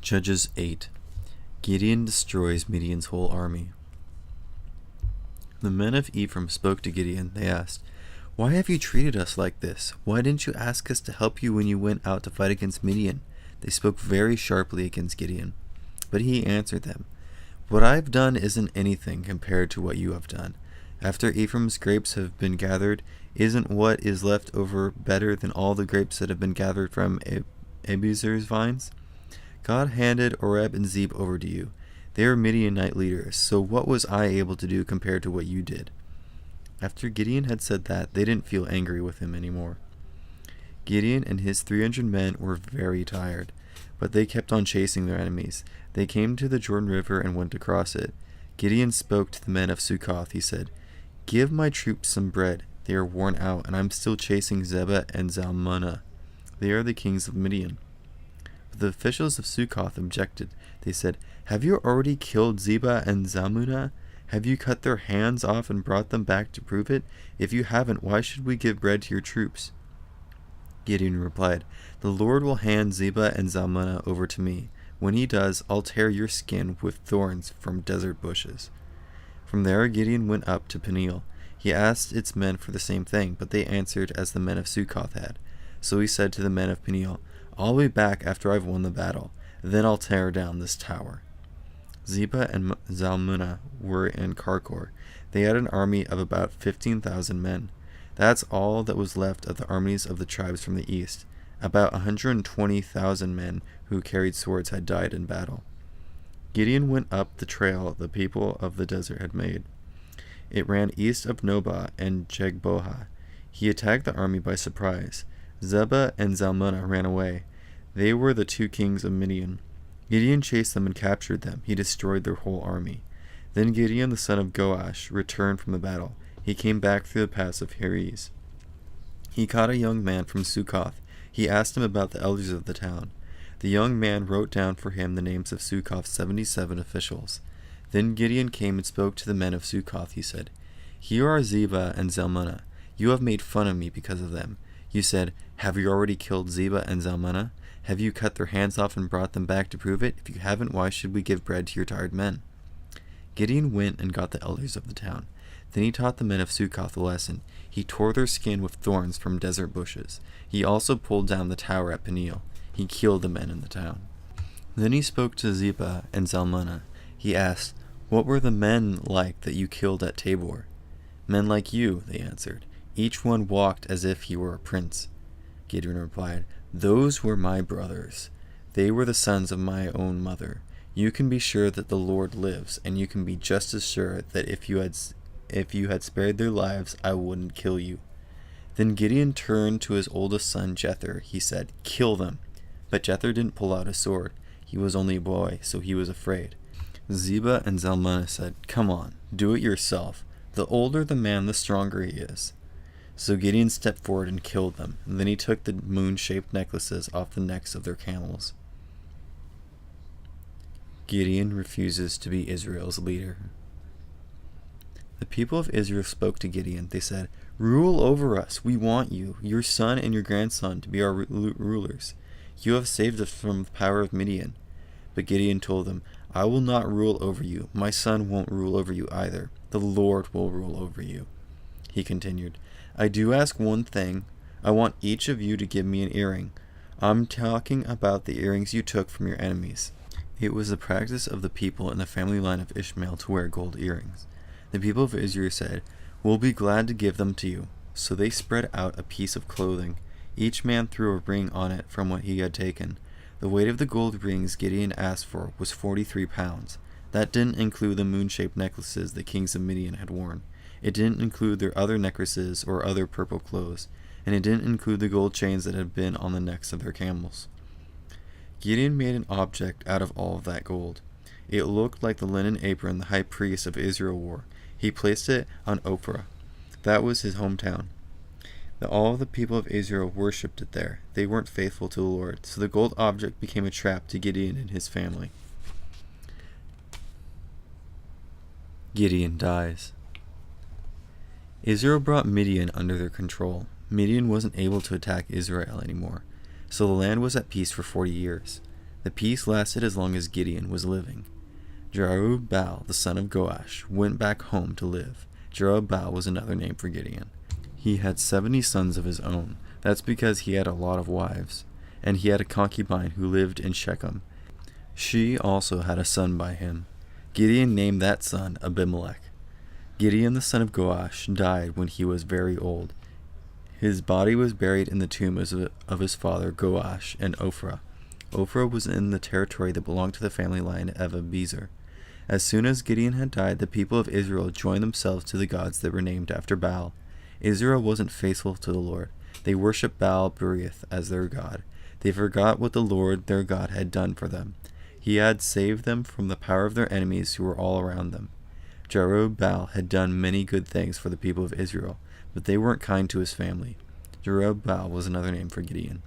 Judges 8. Gideon destroys Midian's whole army. The men of Ephraim spoke to Gideon. They asked, "Why have you treated us like this? Why didn't you ask us to help you when you went out to fight against Midian?" They spoke very sharply against Gideon. But he answered them, "What I've done isn't anything compared to what you have done. After Ephraim's grapes have been gathered, isn't what is left over better than all the grapes that have been gathered from Abiezer's vines? God handed Oreb and Zeb over to you. They are Midianite leaders, so what was I able to do compared to what you did?" After Gideon had said that, they didn't feel angry with him anymore. Gideon and his 300 men were very tired, but they kept on chasing their enemies. They came to the Jordan River and went across it. Gideon spoke to the men of Sukkoth. He said, "Give my troops some bread. They are worn out, and I'm still chasing Zebah and Zalmunna. They are the kings of Midian." But the officials of Sukkoth objected. They said, "Have you already killed Zebah and Zalmunna? Have you cut their hands off and brought them back to prove it? If you haven't, why should we give bread to your troops?" Gideon replied, "The Lord will hand Zebah and Zalmunna over to me. When he does, I'll tear your skin with thorns from desert bushes." From there Gideon went up to Peniel. He asked its men for the same thing, but they answered as the men of Sukkoth had. So he said to the men of Peniel, "I'll be back after I've won the battle. Then I'll tear down this tower." Zebah and Zalmunna were in Karkor. They had an army of about 15,000 men. That's all that was left of the armies of the tribes from the east. About 120,000 men who carried swords had died in battle. Gideon went up the trail the people of the desert had made. It ran east of Nobah and Jegboha. He attacked the army by surprise. Zebah and Zalmunna ran away. They were the two kings of Midian. Gideon chased them and captured them. He destroyed their whole army. Then Gideon the son of Joash returned from the battle. He came back through the pass of Heres. He caught a young man from Sukkoth. He asked him about the elders of the town. The young man wrote down for him the names of Sukkoth's 77 officials. Then Gideon came and spoke to the men of Sukkoth. He said, "Here are Zebah and Zalmunna. You have made fun of me because of them. You said, 'Have you already killed Zebah and Zalmunna? Have you cut their hands off and brought them back to prove it? If you haven't, why should we give bread to your tired men?'" Gideon went and got the elders of the town. Then he taught the men of Sukkoth a lesson. He tore their skin with thorns from desert bushes. He also pulled down the tower at Peniel. He killed the men in the town. Then he spoke to Zebah and Zalmunna. He asked, "What were the men like that you killed at Tabor?" "Men like you," they answered. "Each one walked as if he were a prince." Gideon replied, "Those were my brothers. They were the sons of my own mother. You can be sure that the Lord lives, and you can be just as sure that if you had spared their lives, I wouldn't kill you." Then Gideon turned to his oldest son Jether. He said, "Kill them." But Jether didn't pull out his sword. He was only a boy, so he was afraid. Zebah and Zalmunna said, "Come on, do it yourself. The older the man, the stronger he is." So Gideon stepped forward and killed them. And then he took the moon-shaped necklaces off the necks of their camels. Gideon refuses to be Israel's leader. The people of Israel spoke to Gideon. They said, "Rule over us. We want you, your son and your grandson, to be our rulers. You have saved us from the power of Midian." But Gideon told them, "I will not rule over you. My son won't rule over you either. The Lord will rule over you." He continued, "I do ask one thing. I want each of you to give me an earring. I'm talking about the earrings you took from your enemies." It was the practice of the people in the family line of Ishmael to wear gold earrings. The people of Israel said, "We'll be glad to give them to you." So they spread out a piece of clothing. Each man threw a ring on it from what he had taken. The weight of the gold rings Gideon asked for was 43 pounds. That didn't include the moon-shaped necklaces the kings of Midian had worn. It didn't include their other necklaces or other purple clothes. And it didn't include the gold chains that had been on the necks of their camels. Gideon made an object out of all of that gold. It looked like the linen apron the high priest of Israel wore. He placed it on Ophrah. That was his hometown. All of the people of Israel worshipped it there. They weren't faithful to the Lord, so the gold object became a trap to Gideon and his family. Gideon dies. Israel brought Midian under their control. Midian wasn't able to attack Israel anymore, so the land was at peace for 40 years. The peace lasted as long as Gideon was living. Jerubbaal, the son of Joash, went back home to live. Jerubbaal was another name for Gideon. He had 70 sons of his own. That's because he had a lot of wives. And he had a concubine who lived in Shechem. She also had a son by him. Gideon named that son Abimelech. Gideon the son of Joash died when he was very old. His body was buried in the tomb of his father Joash in Ophrah. Ophrah was in the territory that belonged to the family line of Abiezer. As soon as Gideon had died, the people of Israel joined themselves to the gods that were named after Baal. Israel wasn't faithful to the Lord. They worshipped Baal Berith as their god. They forgot what the Lord their God had done for them. He had saved them from the power of their enemies who were all around them. Jerubbaal had done many good things for the people of Israel, but they weren't kind to his family. Jerubbaal was another name for Gideon.